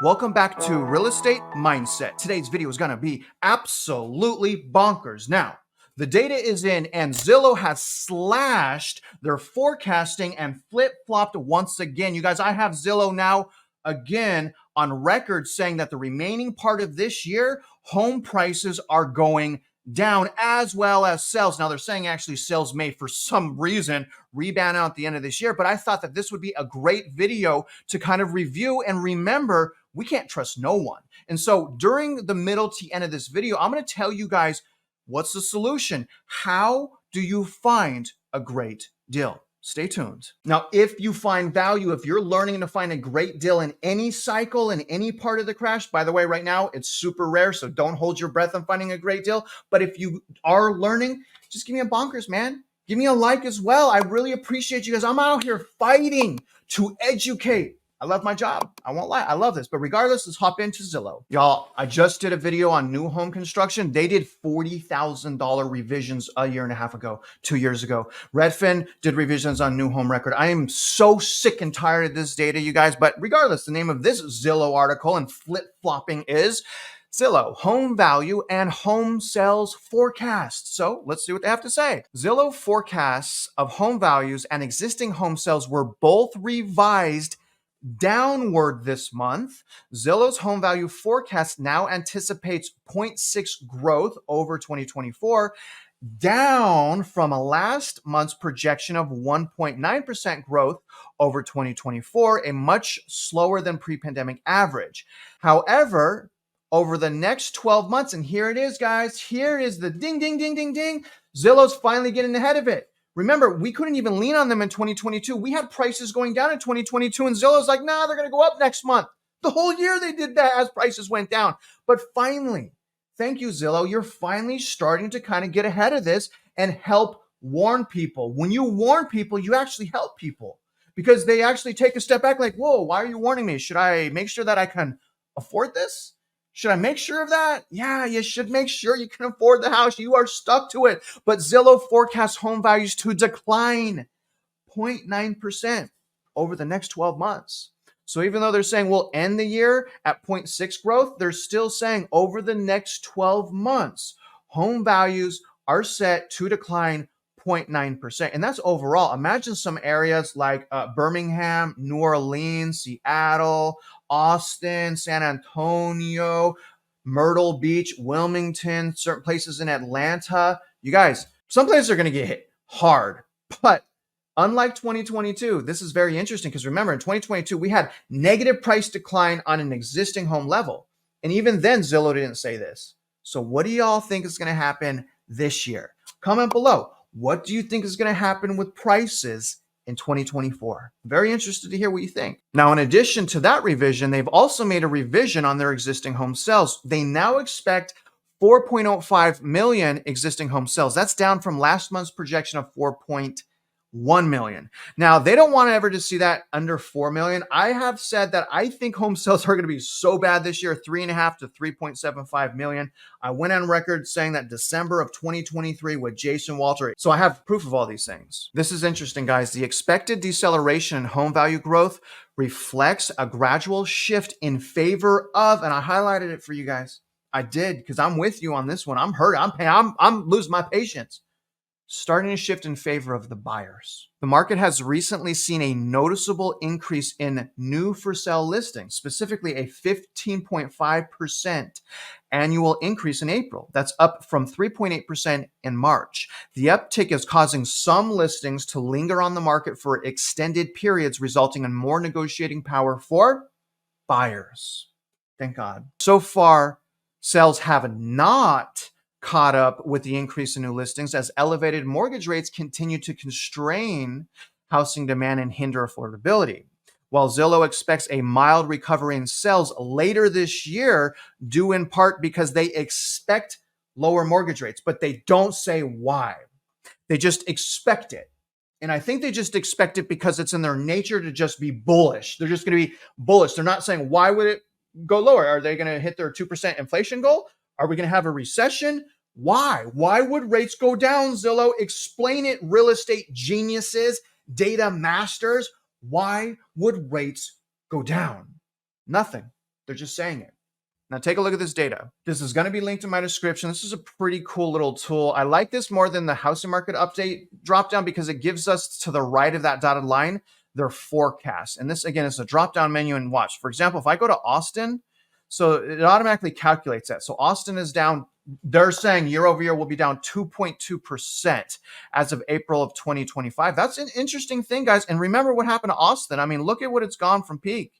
Welcome back to Real Estate Mindset. Today's video is going to be absolutely bonkers. Now, the data is in and Zillow has slashed their forecasting and flip-flopped once again. You guys, I have Zillow now again on record saying that the remaining part of this year, home prices are going down as well as sales. Now they're saying actually sales may for some reason rebound out at the end of this year, but I thought that this would be a great video to kind of review and remember we can't trust no one. And so during the middle to end of this video, I'm going to tell you guys what's the solution. How do you find a great deal? Stay tuned. Now, if you find value, if you're learning to find a great deal in any cycle, in any part of the crash, by the way, right now it's super rare, so don't hold your breath on finding a great deal. But if you are learning, just give me a bonkers, man. Give me a like as well. I really appreciate you guys. I'm out here fighting to educate. I love my job. I won't lie. I love this. But regardless, let's hop into Zillow. Y'all, I just did a video on new home construction. They did $40,000 revisions a year and a half ago, 2 years ago. Redfin did revisions on new home record. I am so sick and tired of this data, you guys. But regardless, the name of this Zillow article and flip-flopping is Zillow, home value and home sales forecast. So let's see what they have to say. Zillow forecasts of home values and existing home sales were both revised downward this month. Zillow's home value forecast now anticipates 0.6 growth over 2024, down from a last month's projection of 1.9% growth over 2024, a much slower than pre-pandemic average. However, over the next 12 months, and here it is, guys, here is the ding, ding, ding, ding, ding, Zillow's finally getting ahead of it. Remember, we couldn't even lean on them in 2022. We had prices going down in 2022, and Zillow's like, nah, they're going to go up next month. The whole year they did that as prices went down. But finally, thank you, Zillow. You're finally starting to kind of get ahead of this and help warn people. When you warn people, you actually help people because they actually take a step back like, whoa, why are you warning me? Should I make sure that I can afford this? Should I make sure of that? Yeah, you should make sure you can afford the house. You are stuck to it. But Zillow forecasts home values to decline 0.9% over the next 12 months. So even though they're saying we'll end the year at 0.6 growth, they're still saying over the next 12 months, home values are set to decline 0.9%. And that's overall. Imagine some areas like Birmingham, New Orleans, Seattle, Austin, San Antonio, Myrtle Beach, Wilmington, certain places in Atlanta. You guys, some places are going to get hit hard. But unlike 2022, this is very interesting because remember, in 2022, we had negative price decline on an existing home level. And even then, Zillow didn't say this. So what do y'all think is going to happen this year? Comment below. What do you think is going to happen with prices in 2024? Very interested to hear what you think. Now, in addition to that revision, they've also made a revision on their existing home sales. They now expect 4.05 million existing home sales. That's down from last month's projection of 4.1 million. Now, they don't want ever to see that under 4 million. I have said that I think home sales are going to be so bad this year, 3.5 to 3.75 million. I went on record saying that December of 2023 with Jason Walter. So I have proof of all these things. This is interesting, guys. The expected deceleration in home value growth reflects a gradual shift in favor of, and I highlighted it for you guys. I did because I'm with you on this one. I'm hurt. I'm losing my patience. Starting to shift in favor of the buyers. The market has recently seen a noticeable increase in new for sale listings, specifically a 15.5% annual increase in April. That's up from 3.8% in March. The uptick is causing some listings to linger on the market for extended periods, resulting in more negotiating power for buyers. Thank God. So far, sales have not caught up with the increase in new listings as elevated mortgage rates continue to constrain housing demand and hinder affordability. While Zillow expects a mild recovery in sales later this year, due in part because they expect lower mortgage rates, but they don't say why. They just expect it. And I think they just expect it because it's in their nature to just be bullish. They're just going to be bullish. They're not saying, why would it go lower? Are they going to hit their 2% inflation goal? Are we going to have a recession? Why? Why would rates go down, Zillow? Explain it, real estate geniuses, data masters. Why would rates go down? Nothing. They're just saying it. Now take a look at this data. This is going to be linked in my description. This is a pretty cool little tool. I like this more than the housing market update drop down because it gives us to the right of that dotted line their forecast. And this again is a drop down menu, and watch. For example, if I go to Austin, so it automatically calculates that. So Austin is down. They're saying year over year will be down 2.2% as of April of 2025. That's an interesting thing, guys. And remember what happened to Austin. I mean, look at what it's gone from peak.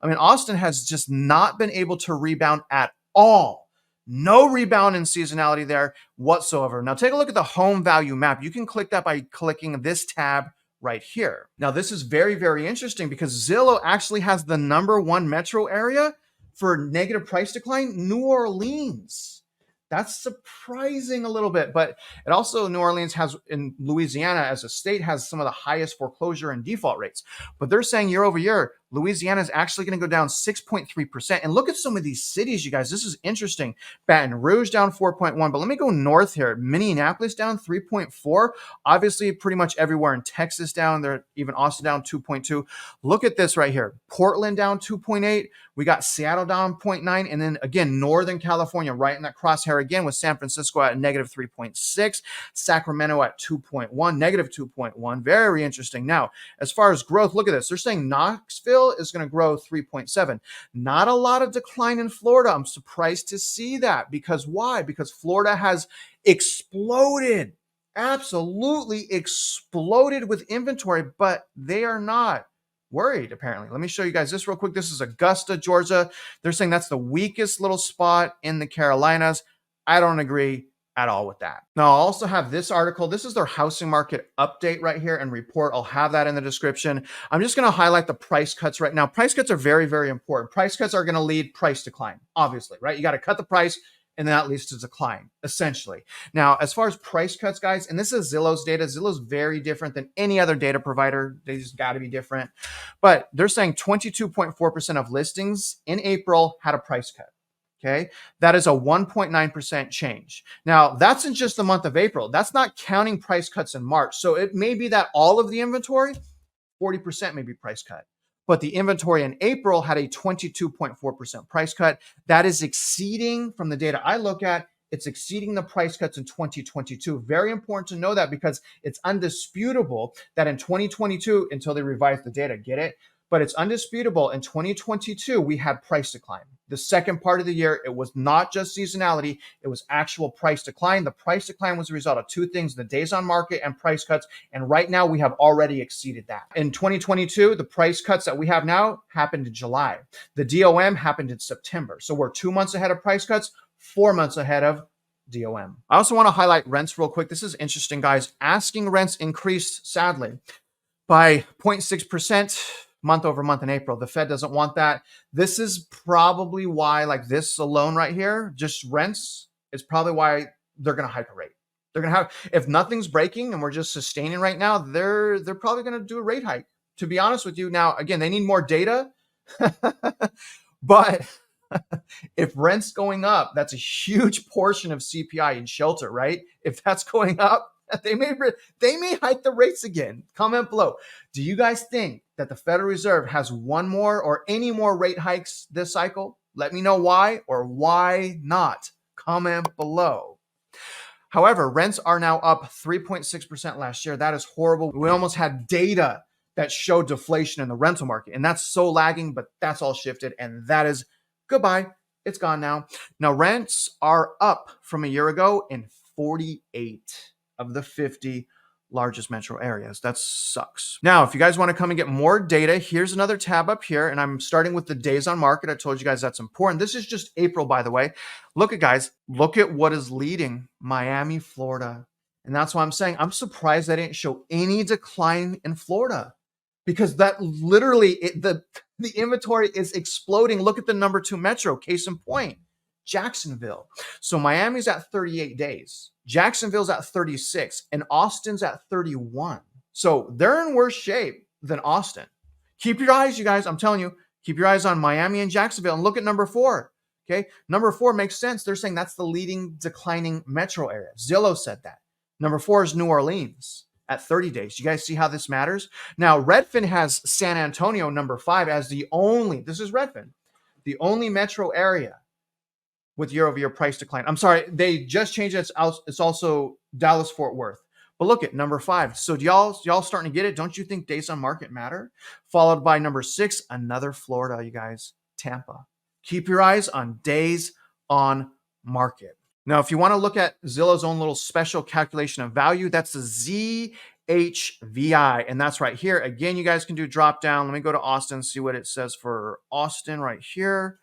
I mean, Austin has just not been able to rebound at all. No rebound in seasonality there whatsoever. Now take a look at the home value map. You can click that by clicking this tab right here. Now this is very, very interesting because Zillow actually has the #1 metro area for negative price decline, New Orleans. That's surprising a little bit, but it also, New Orleans has, in Louisiana as a state, has some of the highest foreclosure and default rates. But they're saying year over year, Louisiana is actually going to go down 6.3%. And look at some of these cities, you guys. This is interesting. Baton Rouge down 4.1, but let me go north here. Minneapolis down 3.4. Obviously, pretty much everywhere in Texas down there, even Austin down 2.2. Look at this right here. Portland down 2.8. We got Seattle down 0.9. And then again, Northern California right in that crosshair again with San Francisco at negative 3.6. Sacramento at 2.1, negative 2.1. Very interesting. Now, as far as growth, look at this. They're saying Knoxville is going to grow 3.7. Not a lot of decline in Florida. I'm surprised to see that. Because why? Because Florida has exploded, absolutely exploded with inventory, but they are not worried, apparently. Let me show you guys this real quick. This is Augusta, Georgia. They're saying that's the weakest little spot in the Carolinas. I don't agree at all with that. Now, I'll also have this article. This is their housing market update right here and report. I'll have that in the description. I'm just going to highlight the price cuts right now. Price cuts are very, very important. Price cuts are going to lead price decline, obviously, right? You got to cut the price, and that leads to decline, essentially. Now, as far as price cuts, guys, and this is Zillow's data. Zillow's very different than any other data provider. They just got to be different. But they're saying 22.4% of listings in April had a price cut. Okay, that is a 1.9% change. Now, that's in just the month of April. That's not counting price cuts in March. So it may be that all of the inventory, 40% may be price cut. But the inventory in April had a 22.4% price cut. That is exceeding, from the data I look at, it's exceeding the price cuts in 2022. Very important to know that because it's undisputable that in 2022, until they revise the data, get it? But it's undisputable in 2022, we had price decline. The second part of the year, it was not just seasonality, it was actual price decline. The price decline was a result of two things, the days on market and price cuts. And right now we have already exceeded that. In 2022, the price cuts that we have now happened in July. The DOM happened in September. So we're 2 months ahead of price cuts, 4 months ahead of DOM. I also want to highlight rents real quick. This is interesting, guys. Asking rents increased, sadly, by 0.6%. month over month in April. The Fed doesn't want that. This is probably why, like this alone right here, just rents is probably why they're going to hike a rate. They're going to have, if nothing's breaking and we're just sustaining right now, they're probably going to do a rate hike. To be honest with you, now, again, they need more data, but if rent's going up, that's a huge portion of CPI and shelter, right? If that's going up, they may hike the rates again. Comment below. Do you guys think that the Federal Reserve has one more or any more rate hikes this cycle? Let me know why or why not. Comment below. However, rents are now up 3.6% last year. That is horrible. We almost had data that showed deflation in the rental market, and that's so lagging, but that's all shifted, and that is goodbye. It's gone now. Now, rents are up from a year ago in 48 of the 50 largest metro areas. That sucks. Now, if you guys want to come and get more data, here's another tab up here, and I'm starting with the days on market. I told you guys that's important. This is just April, by the way. Look at, guys, look at what is leading Miami, Florida. And that's why I'm saying I'm surprised they didn't show any decline in Florida, because that literally, the inventory is exploding. Look at the #2 metro, case in point, Jacksonville. So Miami's at 38 days. Jacksonville's at 36 and Austin's at 31. So they're in worse shape than Austin. Keep your eyes, you guys. I'm telling you, keep your eyes on Miami and Jacksonville and look at #4. Okay. #4 makes sense. They're saying that's the leading declining metro area. Zillow said that. #4 is New Orleans at 30 days. You guys see how this matters? Now, Redfin has San Antonio #5 as the only, this is Redfin, the only metro area with year-over-year price decline. I'm sorry, they just changed it. It's also Dallas-Fort Worth. But look at number 5. So y'all starting to get it? Don't you think days on market matter? Followed by number 6, another Florida, you guys, Tampa. Keep your eyes on days on market. Now, if you want to look at Zillow's own little special calculation of value, that's the ZHVI, and that's right here. Again, you guys can do drop down. Let me go to Austin, see what it says for Austin right here.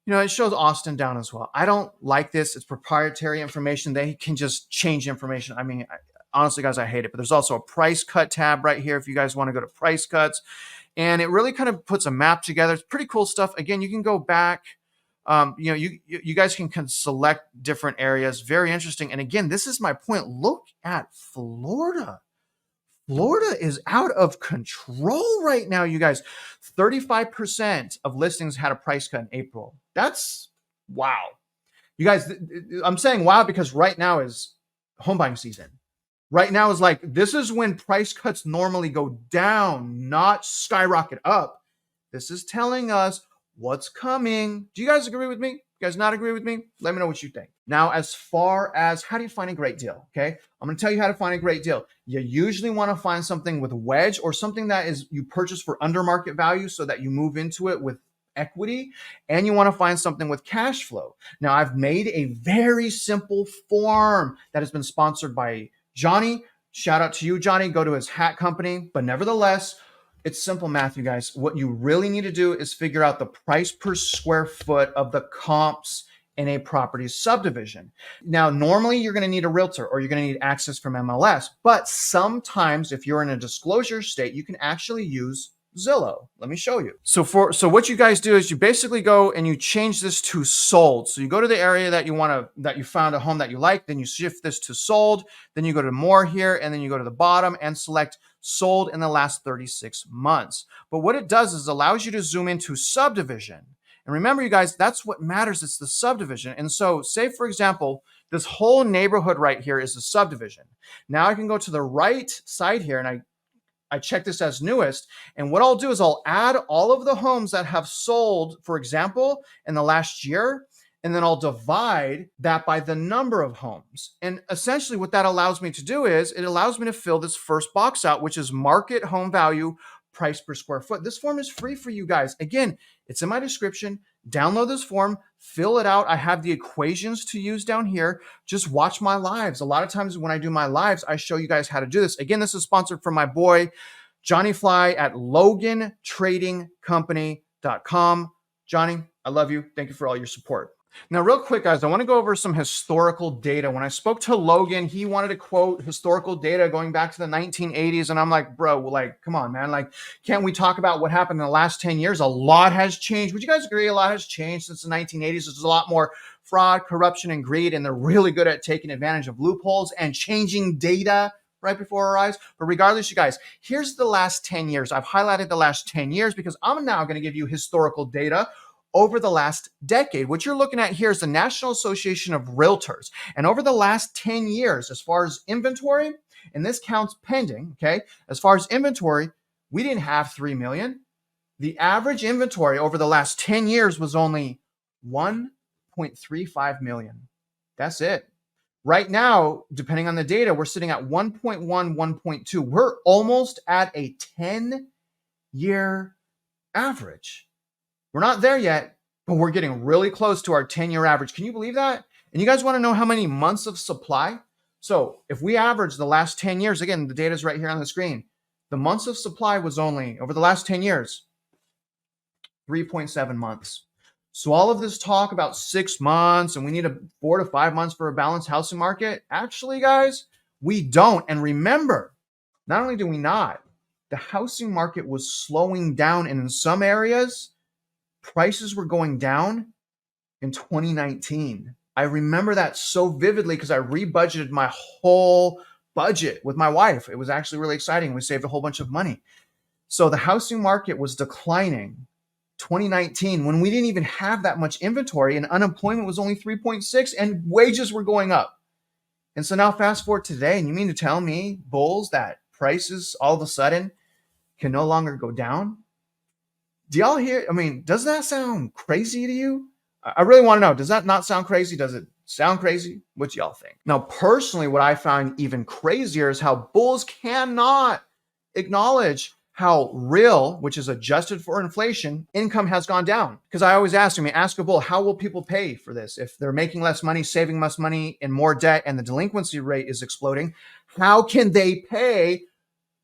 You know, it shows Austin down as well. I don't like this. It's proprietary information. They can just change information. I mean, honestly, guys, I hate it. But there's also a price cut tab right here if you guys want to go to price cuts. And it really kind of puts a map together. It's pretty cool stuff. Again, you can go back. You know, you guys can select different areas. Very interesting. And again, this is my point. Look at Florida. Florida is out of control right now, you guys. 35% of listings had a price cut in April. That's wow. You guys, I'm saying wow because right now is home buying season. Right now is like, this is when price cuts normally go down, not skyrocket up. This is telling us what's coming. Do you guys agree with me? You guys not agree with me? Let me know what you think. Now, as far as how do you find a great deal? Okay, I'm going to tell you how to find a great deal. You usually want to find something with wedge or something that is you purchase for under market value so that you move into it with equity, and you want to find something with cash flow. Now, I've made a very simple form that has been sponsored by Johnny. Shout out to you, Johnny. Go to his hat company. But nevertheless, it's simple math, you guys. What you really need to do is figure out the price per square foot of the comps in a property subdivision. Now, normally you're going to need a realtor or you're going to need access from MLS, but sometimes if you're in a disclosure state, you can actually use Zillow. Let me show you. So what you guys do is you basically go and you change this to sold. So you go to the area that you found a home that you like, then you shift this to sold, then you go to more here, and then you go to the bottom and select sold in the last 36 months. But what it does is allows you to zoom into subdivision. And remember, you guys, that's what matters. It's the subdivision. And so say, for example, this whole neighborhood right here is a subdivision. Now I can go to the right side here and I check this as newest. And what I'll do is I'll add all of the homes that have sold, for example, in the last year, and then I'll divide that by the number of homes. And essentially what that allows me to do is it allows me to fill this first box out, which is market home value price per square foot. This form is free for you guys. Again, it's in my description. Download this form, fill it out. I have the equations to use down here. Just watch my lives. A lot of times when I do my lives, I show you guys how to do this. Again, this is sponsored from my boy, Johnny Fly at LoganTradingCompany.com. Johnny, I love you. Thank you for all your support. Now, real quick, guys, I want to go over some historical data. When I spoke to Logan, he wanted to quote historical data going back to the 1980s. And I'm like, bro, like, come on, man. Like, can't we talk about what happened in the last 10 years? A lot has changed. Would you guys agree? A lot has changed since the 1980s. There's a lot more fraud, corruption, and greed. And they're really good at taking advantage of loopholes and changing data right before our eyes. But regardless, you guys, here's the last 10 years. I've highlighted the last 10 years because I'm now going to give you historical data over the last decade. What you're looking at here is the National Association of Realtors. And over the last 10 years, as far as inventory, and this counts pending, okay? As far as inventory, we didn't have 3 million. The average inventory over the last 10 years was only 1.35 million. That's it. Right now, depending on the data, we're sitting at 1.1, 1.2. We're almost at a 10-year average. We're not there yet, but we're getting really close to our 10-year average. Can you believe that? And you guys want to know how many months of supply? So if we average the last 10 years, again, the data is right here on the screen. The months of supply was only, over the last 10 years, 3.7 months. So all of this talk about 6 months and we need 4 to 5 months for a balanced housing market, actually, guys, we don't. And remember, not only do we not, the housing market was slowing down, and in some areas, prices were going down in 2019. I remember that so vividly because I rebudgeted my whole budget with my wife. It was actually really exciting. We saved a whole bunch of money. So the housing market was declining 2019 when we didn't even have that much inventory and unemployment was only 3.6 and wages were going up. And so now fast forward today, and you mean to tell me, bulls, that prices all of a sudden can no longer go down? Do y'all hear? I mean, doesn't that sound crazy to you? I really want to know. Does that not sound crazy? Does it sound crazy? What y'all think? Now, personally, what I find even crazier is how bulls cannot acknowledge how real, which is adjusted for inflation, income has gone down. Because I always ask them, ask a bull, how will people pay for this? If they're making less money, saving less money, and more debt, and the delinquency rate is exploding, how can they pay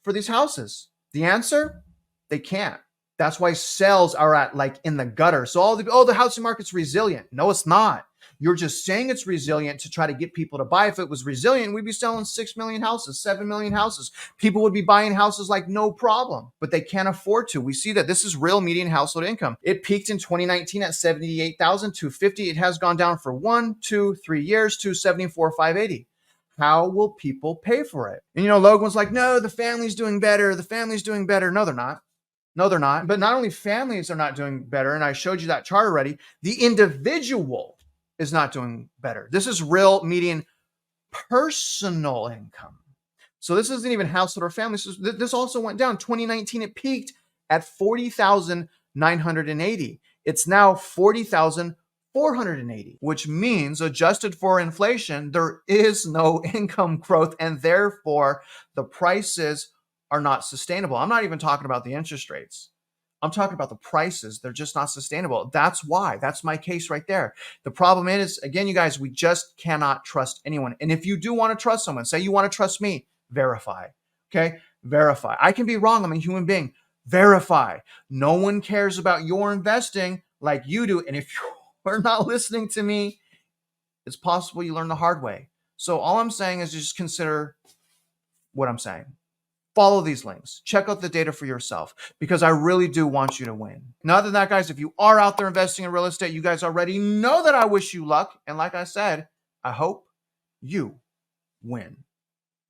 for these houses? The answer, they can't. That's why sales are at like in the gutter. So the housing market's resilient. No, it's not. You're just saying it's resilient to try to get people to buy. If it was resilient, we'd be selling 6 million houses, 7 million houses. People would be buying houses like no problem, but they can't afford to. We see that this is real median household income. It peaked in 2019 at 78,250. It has gone down for 1, 2, 3 years to 74,580. How will people pay for it? And Logan was like, no, the family's doing better. The family's doing better. No, they're not. No, they're not. But not only families are not doing better, and I showed you that chart already, the individual is not doing better. This is real median personal income. So this isn't even household or family. So this also went down. 2019, it peaked at 40,980. It's now 40,480, which means adjusted for inflation, there is no income growth, and therefore the prices are not sustainable. I'm not even talking about the interest rates. I'm talking about the prices. They're just not sustainable. That's why. That's my case right there. The problem is, again, you guys, we just cannot trust anyone. And if you do want to trust someone, say you want to trust me, verify. Okay? Verify. I can be wrong. I'm a human being. Verify. No one cares about your investing like you do. And if you're not listening to me, it's possible you learn the hard way. So all I'm saying is just consider what I'm saying. Follow these links. Check out the data for yourself because I really do want you to win. Now, other than that, guys, if you are out there investing in real estate, you guys already know that I wish you luck. And like I said, I hope you win.